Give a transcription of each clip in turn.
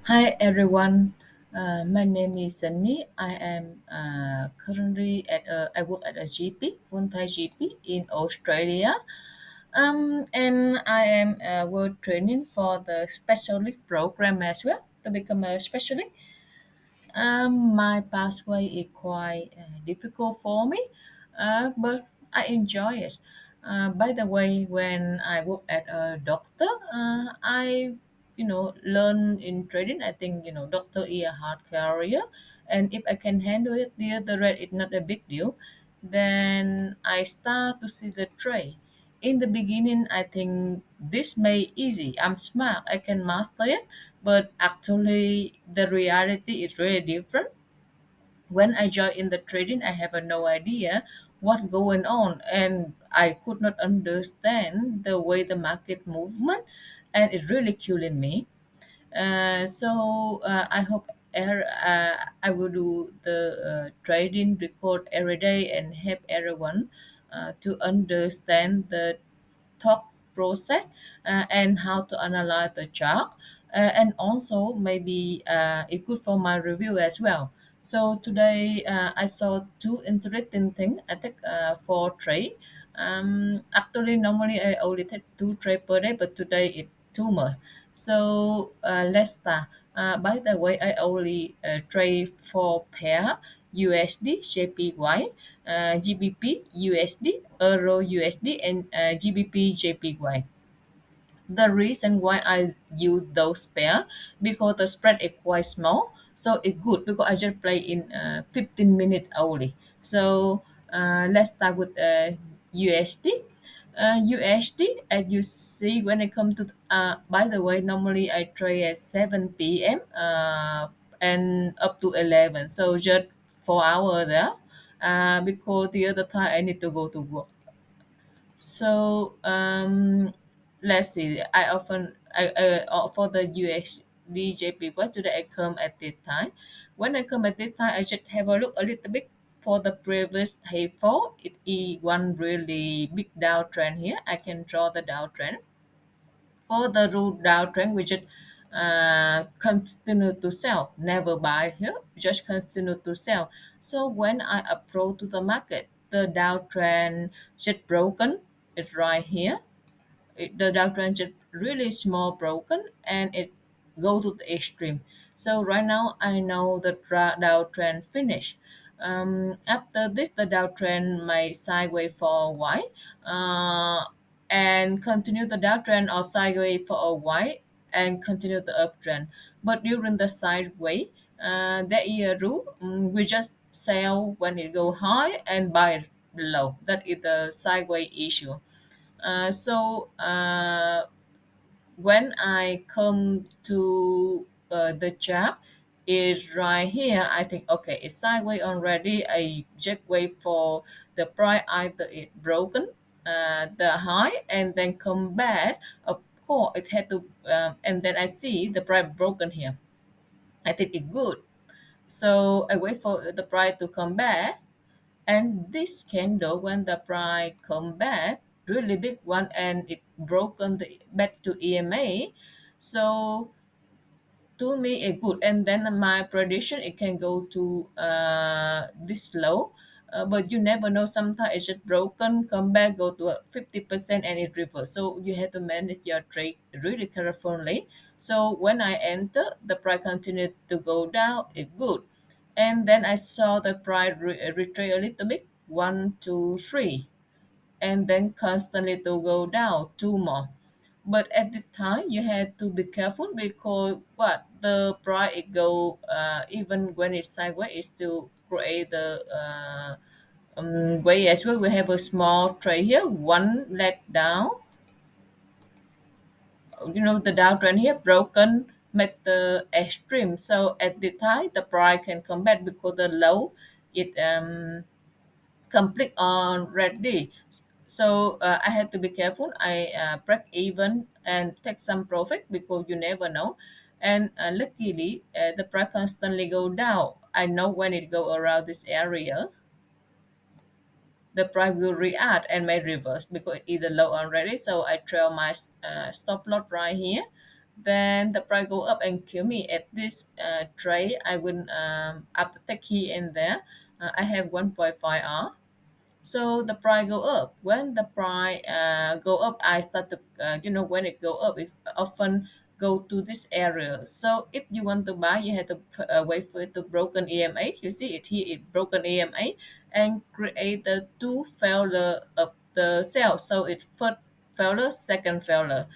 Hi everyone, my name is Sunny. I am currently I work at a GP, full-time GP in Australia. And I am work training for the specialist program as well to become a specialist. My pathway is quite difficult for me, but I enjoy it. By the way, when I work at a doctor, I learn in trading. I think doctor is a hard career, and if I can handle it, the other rate is not a big deal. Then I start to see the trade. In the beginning, I think this may easy. I'm smart. I can master it, but actually the reality is really different. When I joined in the trading, I have no idea what going on, and I could not understand the way the market movement, and it really killing me. I hope I will do the trading record every day and help everyone to understand the thought process and how to analyze the chart. And also maybe it's good for my review as well. So today I saw two interesting things. I take four trade. Actually, normally I only take two trade per day, but today it's too much. So let's start. By the way, I only trade four pair USD, JPY, GBP, USD, Euro USD, and GBP, JPY. The reason why I use those pair because the spread is quite small, so it's good because I just play in 15 minutes only. So let's start with USD. USD, as you see, when I come to, by the way, normally I trade at 7 p.m. And up to 11, so just 4 hours there, because the other time I need to go to work. So let's see. For the USDJPY today I come at this time. When I come at this time, I just have a look a little bit for the previous high fall. It is one really big downtrend here. I can draw the downtrend. For the root downtrend, we just continue to sell, never buy here, just continue to sell. So when I approach to the market, the downtrend just broken. It's right here. The downtrend just really small broken, and it go to the extreme. So right now I know the downtrend finish. After this, the downtrend may sideways for a while, and continue the downtrend or sideways for a while and continue the uptrend. But during the sideways, there is a rule. We just sell when it go high and buy low. That is the sideways issue. When I come to the chart, is right here. I think okay, it's sideways already. I just wait for the price either it broken the high and then come back. Of course, it had to, and then I see the price broken here. I think it's good. So I wait for the price to come back, and this candle, when the price come back, really big one, and it broken the back to EMA. So to me, it good. And then my prediction, it can go to this low. But you never know. Sometimes it's just broken, come back, go to 50%, and it reverse. So you have to manage your trade really carefully. So when I enter, the price continued to go down. It's good. And then I saw the price retreat a little bit, one, two, three, and then constantly to go down, two more. But at the time, you had to be careful because what the price it go even when it's sideways, it still create the way as well. We have a small trade here, one leg down. The downtrend here broken, make the extreme. So at the time, the price can come back because the low it complete on ready. So I had to be careful. I break even and take some profit because you never know. And luckily, the price constantly go down. I know when it go around this area, the price will react and may reverse because it either low already. So I trail my stop loss right here. Then the price go up and kill me at this trade. I will after take here and there. I have 1.5 R. So the price go up. When the price go up, I start to when it go up, it often go to this area. So if you want to buy, you have to wait for it to broken EMA. You see it here, it broken EMA and create the two failure of the sell. So it first failure, second failure.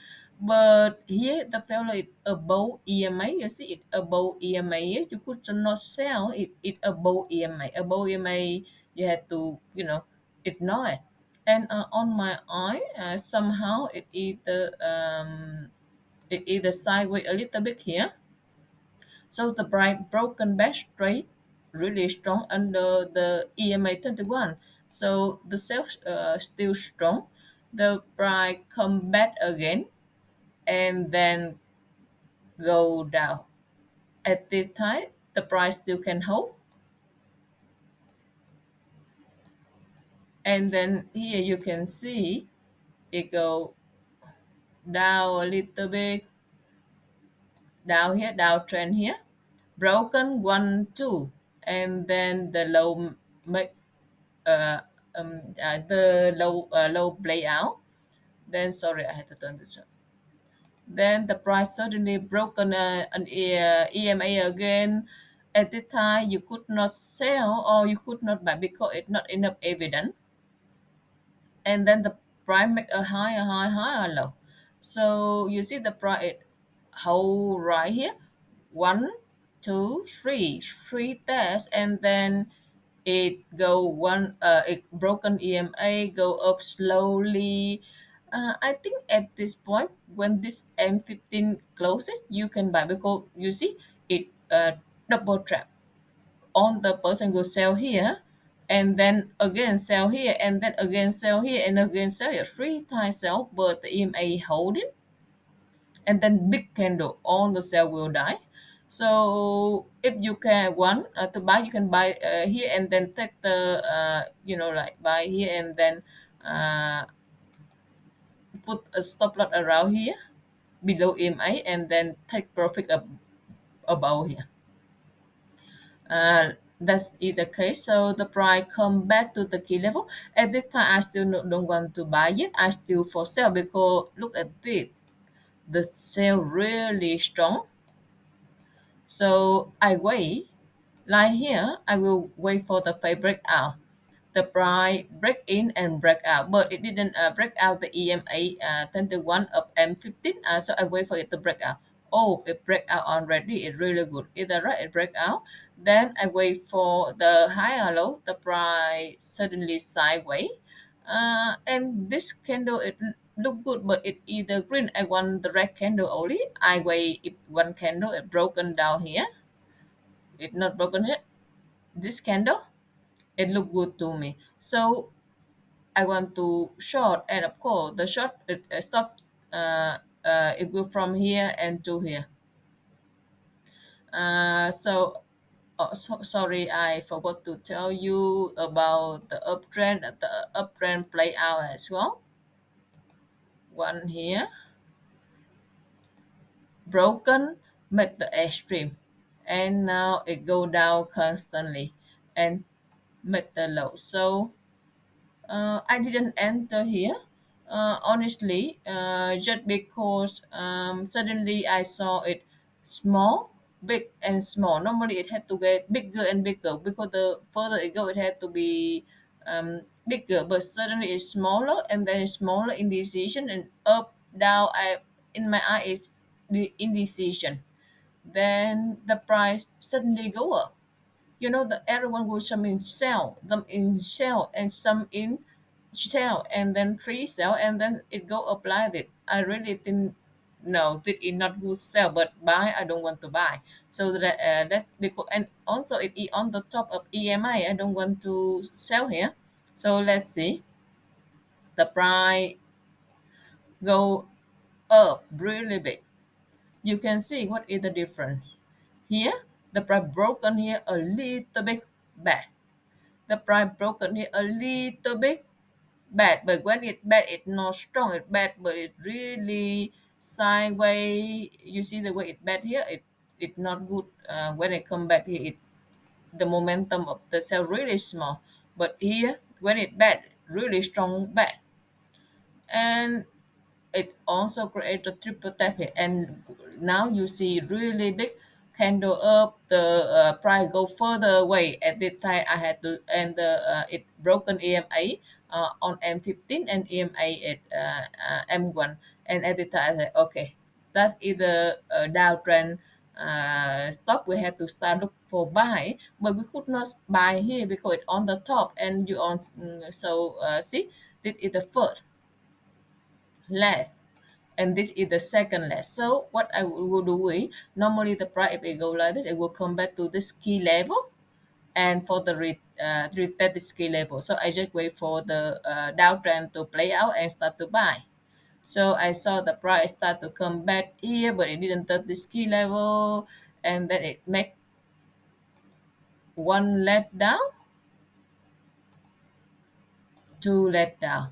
But here the failure is above EMA. You see it above EMA here. You could not sell it above EMA. Above EMA, you have to ignore it. And on my eye, somehow it either sideways a little bit here. So the bright broken back straight really strong under the EMA 21. So the sell still strong. The bright come back again and then go down. At this time, the price still can hold. And then here you can see it go down a little bit, down here, downtrend here, broken 1 2, and then the low make the low play out. Then sorry, I had to turn this up. Then the price suddenly broken an EMA again. At the time, you could not sell or you could not buy because it's not enough evidence. And then the price make a high, a high, high, a low. So you see the price hold right here, one, two, three tests, and then it go one, it broken EMA go up slowly. I think at this point when this M15 closes, you can buy because you see it double trap on the person go sell here and then again sell here and then again sell here and again sell here, three times sell, but the EMA hold it and then big candle on the sell will die. So if you can want to buy, you can buy here and then take the like buy here and then uh, put a stop loss around here below EMA and then take profit above here. That's is the case. So the price come back to the key level. At this time, I still don't want to buy it. I still for sale because look at this. The sale really strong. So I wait. Like here, I will wait for the fake breakout. The price break in and break out, but it didn't break out the EMA 21 of M15. So I wait for it to break out. Oh, it break out already. It's really good. Either right, it break out. Then I wait for the higher low. The price suddenly sideways. And this candle it look good, but it either green. I want the red candle only. I wait if one candle it broken down here. It not broken yet. This candle it look good to me. So I want to short, and of course the short it stop. It will from here and to here. Sorry, I forgot to tell you about the uptrend. The uptrend play out as well. One here, broken, make the extreme, and now it go down constantly, and make the low. So I didn't enter here. Honestly, just because suddenly I saw it small, big, and small. Normally, it had to get bigger and bigger because the further it go, it had to be bigger. But suddenly, it's smaller and then it's smaller indecision and up, down. In my eye, it's the indecision. Then the price suddenly go up. The everyone will some in sell, them in sell, and some in sell, and then three sell, and then it go apply it. I really think no, this is not good sell, but buy I don't want to buy. So that because and also it is on the top of EMI. I don't want to sell here. So let's see the price go up really big. You can see what is the difference here. The price broken here a little bit back. The price broken here a little bit bad, but when it bad, it's not strong. It's bad, but it's really sideways. You see the way it bad here, it not good. When it come back here, the momentum of the sell really small, but here when it bad, really strong bad. And it also create a triple tap here, and now you see really big candle up. The price go further away. At this time I had to, and the it broken EMA on M15 and EMA at M1. And at the time I said, okay, that is the downtrend stop. We had to start look for buy, but we could not buy here because it's on the top. And you on so see, this is the first leg, and this is the second leg. So what I will do is, normally the price, if it go like that, it will come back to this key level, and for the retest this key level. So I just wait for the downtrend to play out and start to buy. So I saw the price start to come back here, but it didn't touch this key level, and then it make one leg down, two leg down.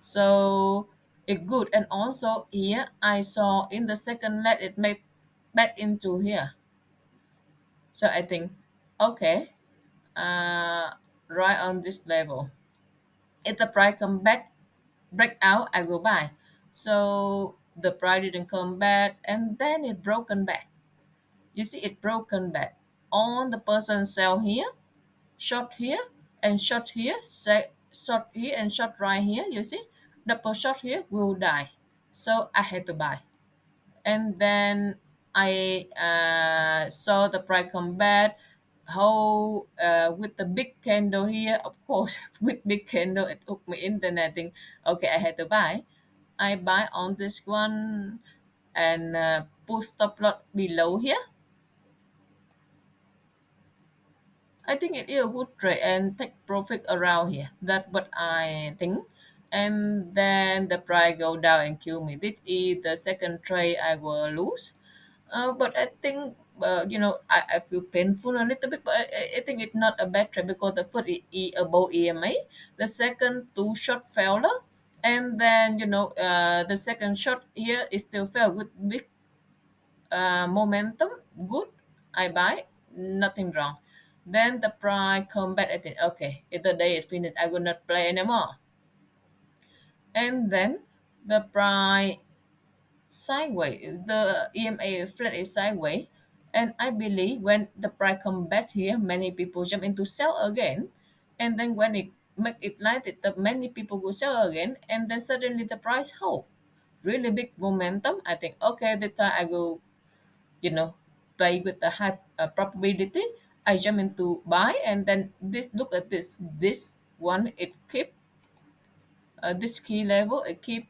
So it good. And also here I saw in the second leg it made back into here. So I think, okay, uh, right on this level. If the price come back, break out, I will buy. So the price didn't come back, and then it broken back. You see, it broken back. On the person sell here, short here, and short here, say short here and short right here. You see, double short here will die. So I had to buy. And then I saw the price come back. How with the big candle here, of course, with big candle, it hooked me in. Then I think, okay, I had to buy. I buy on this one and put stop loss below here. I think it is a good trade and take profit around here. That's what I think. And then the price go down and kill me. This is the second trade I will lose. But I think, I feel painful a little bit, but I think it's not a bad trade because the first is above EMA, the second two short failure, and then, the second short here is still fail with big momentum. Good, I buy, nothing wrong. Then the price come back. I think, okay, if the day is finished, I will not play anymore. And then the price sideways, the EMA flat is sideways, and I believe when the price come back here, many people jump into sell again, and then when it make it like it, the many people will sell again, and then suddenly the price hold really big momentum. I think, okay, the time I will, you know play with the high probability. I jump into buy, and then this, look at this one, it keep this key level, it keep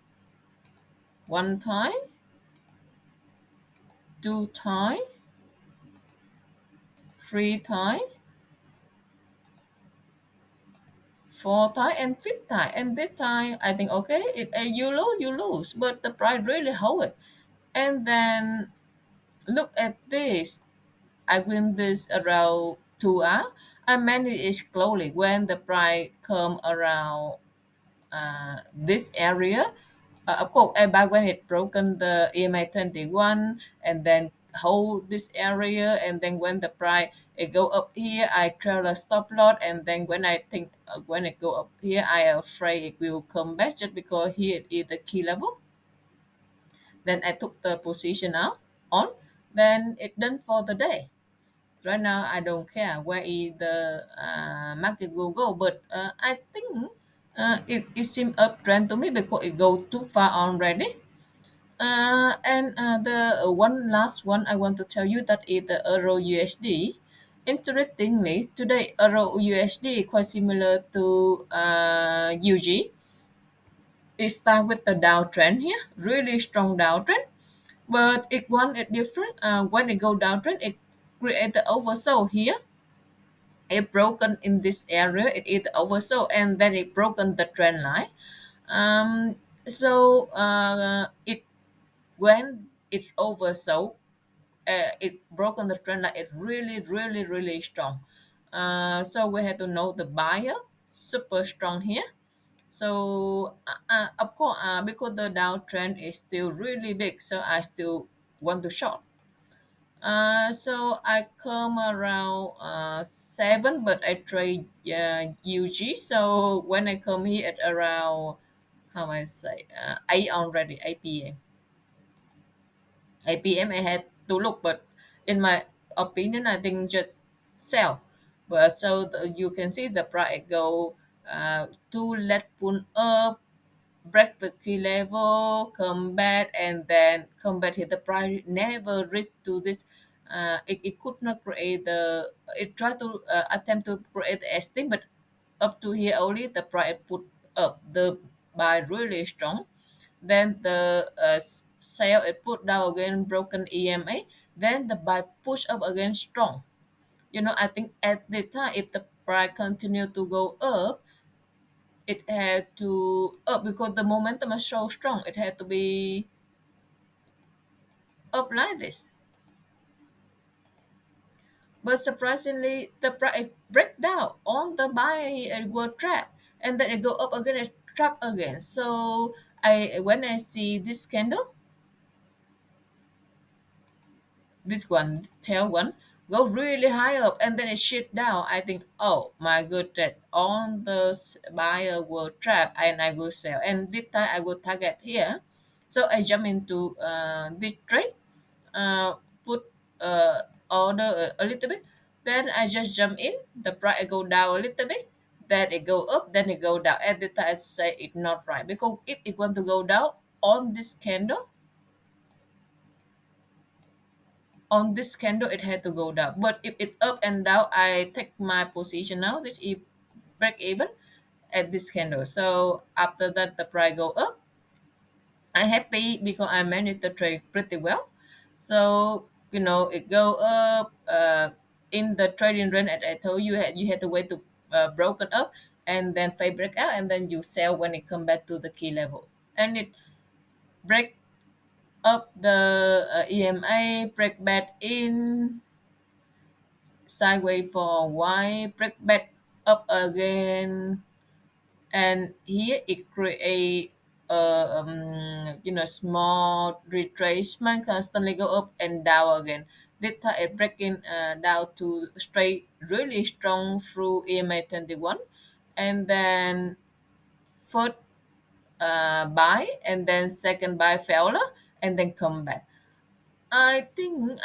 one time, two time, three time, four time, and fifth time. And this time I think, okay, you lose, but the price really hold it. And then look at this, I win this around 2 hours. I manage it slowly when the price come around this area. Of course, back when it broken the EMA 21, and then hold this area, and then when the price it go up here, I trail a stop loss, and then when I think when it go up here, I am afraid it will come back just because here it is the key level. Then I took the position out on, then it done for the day. Right now I don't care where is the market will go, but I think it seems uptrend to me because it go too far already. And the one last one I want to tell you, that is the euro USD. Interestingly, today euro USD quite similar to UG. It start with the downtrend here, really strong downtrend, but it one it different. When it go downtrend, it create the oversold here. It broken in this area, it is oversold, and then it broken the trend line. It when it oversold, it broken the trend line. It really strong. So we have to know the buyer super strong here. So of course, because the downtrend is still really big, so I still want to short. So I come around 7, but I trade UG. So when I come here at around, how I say, 8 already, 8 p.m. 8 p.m. I had to look, but in my opinion, I think just sell. But so you can see the price go to let pull up, break the key level, come back, and then come back here. The price never reach to this. It could not create the. It tried to attempt to create the esteem, but up to here only the price put up the buy really strong. Then the sale it put down again, broken EMA. Then the buy push up again strong. I think at the time if the price continue to go up, it had to up because the momentum is so strong. It had to be up like this. But surprisingly, the price break down on the buy and go trap, and then it go up again and trap again. So I when I see this candle, this one tail one go really high up and then it shift down. I think, oh my goodness, on the buyer will trap and I will sell. And this time I will target here. So I jump into this trade, put order a little bit. Then I just jump in. The price go down a little bit. Then it go up. Then it go down. At the time I say it's not right because if it want to go down on this candle, it had to go down, but if it up and down I take my position now that it break even at this candle. So after that the price go up, I'm happy because I managed the trade pretty well. So it go up in the trading range as I told you, you had to wait to broken up and then fade break out and then you sell when it come back to the key level. And it break up the EMA, break back in sideways for a while, break back up again, and here it create a small retracement, constantly go up and down again. This time it breaking down to straight really strong through EMA 21, and then first buy and then second buy failure and then come back. I think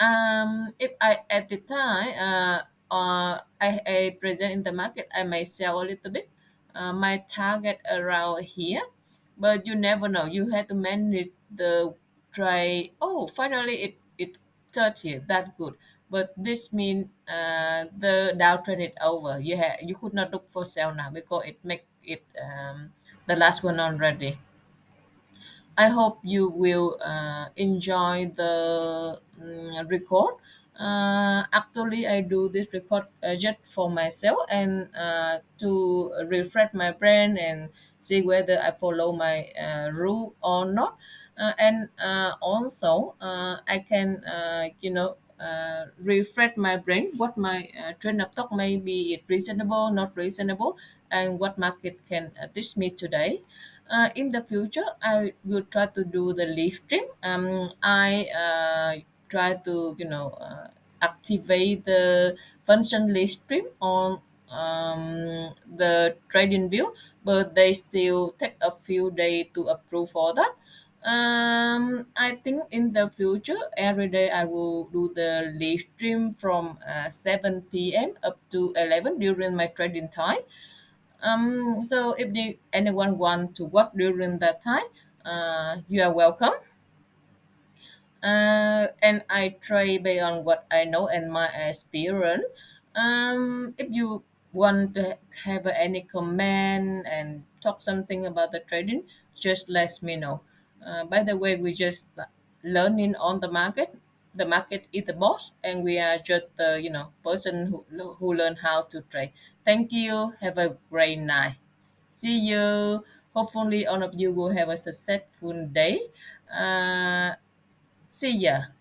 if I at the time I present in the market, I may sell a little bit. My target around here, but you never know. You have to manage the try. Oh, finally it touched here. That good. But this means the downtrend is over. You could not look for sell now because it make it the last one already. I hope you will enjoy the record. Actually, I do this record just for myself and to refresh my brain and see whether I follow my rule or not. And also, I can, refresh my brain what my train of thought may be it reasonable, not reasonable, and what market can teach me today. In the future, I will try to do the live stream. I try to activate the function live stream on the trading view, but they still take a few days to approve for that. I think in the future, every day I will do the live stream from 7 p.m. up to 11 during my trading time. So if anyone want to work during that time, you are welcome. And I try based on what I know and my experience. If you want to have any comment and talk something about the trading, just let me know. By the way, we just learning on the market. The market is the boss, and we are just the person who learn how to trade. Thank you. Have a great night. See you. Hopefully, all of you will have a successful day. See ya.